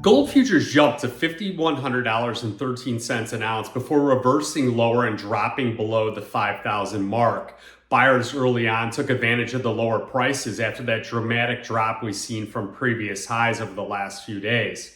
Gold futures jumped to $5,100.13 an ounce before reversing lower and dropping below the 5,000 mark. Buyers early on took advantage of the lower prices after that dramatic drop we've seen from previous highs over the last few days.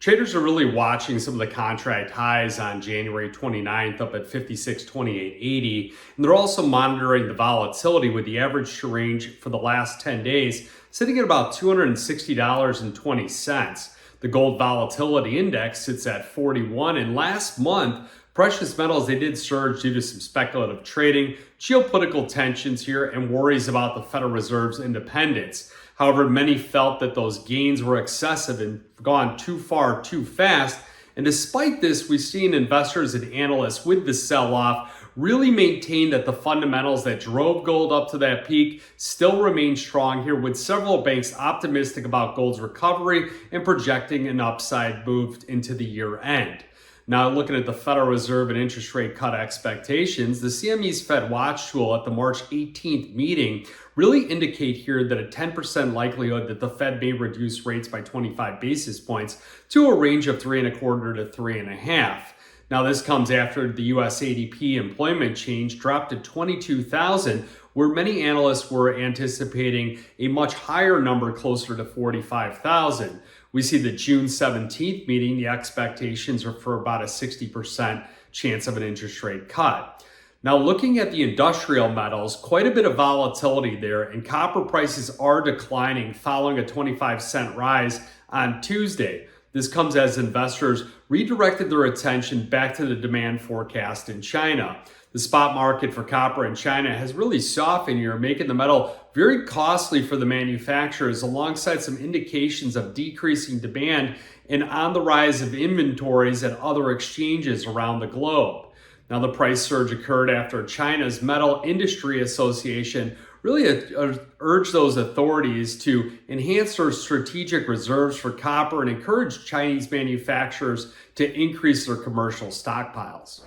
Traders are really watching some of the contract highs on January 29th up at 56.2880, and they're also monitoring the volatility with the average range for the last 10 days sitting at about $260.20. The gold volatility index sits at 41, and last month, precious metals, they did surge due to some speculative trading, geopolitical tensions here, and worries about the Federal Reserve's independence. However, many felt that those gains were excessive and gone too far too fast. And despite this, we've seen investors and analysts with the sell-off really maintain that the fundamentals that drove gold up to that peak still remain strong here, with several banks optimistic about gold's recovery and projecting an upside move into the year end. Now, looking at the Federal Reserve and interest rate cut expectations, the CME's Fed Watch tool at the March 18th meeting really indicate here that a 10% likelihood that the Fed may reduce rates by 25 basis points to a range of 3.25 to 3.5. Now, this comes after the US ADP employment change dropped to 22,000, where many analysts were anticipating a much higher number closer to 45,000. We see the June 17th meeting, the expectations are for about a 60% chance of an interest rate cut. Now, looking at the industrial metals, quite a bit of volatility there, and copper prices are declining following a 25-cent rise on Tuesday. This comes as investors redirected their attention back to the demand forecast in China. The spot market for copper in China has really softened here, making the metal very costly for the manufacturers, alongside some indications of decreasing demand and on the rise of inventories at other exchanges around the globe. Now, the price surge occurred after China's Metal Industry Association really urged those authorities to enhance their strategic reserves for copper and encourage Chinese manufacturers to increase their commercial stockpiles.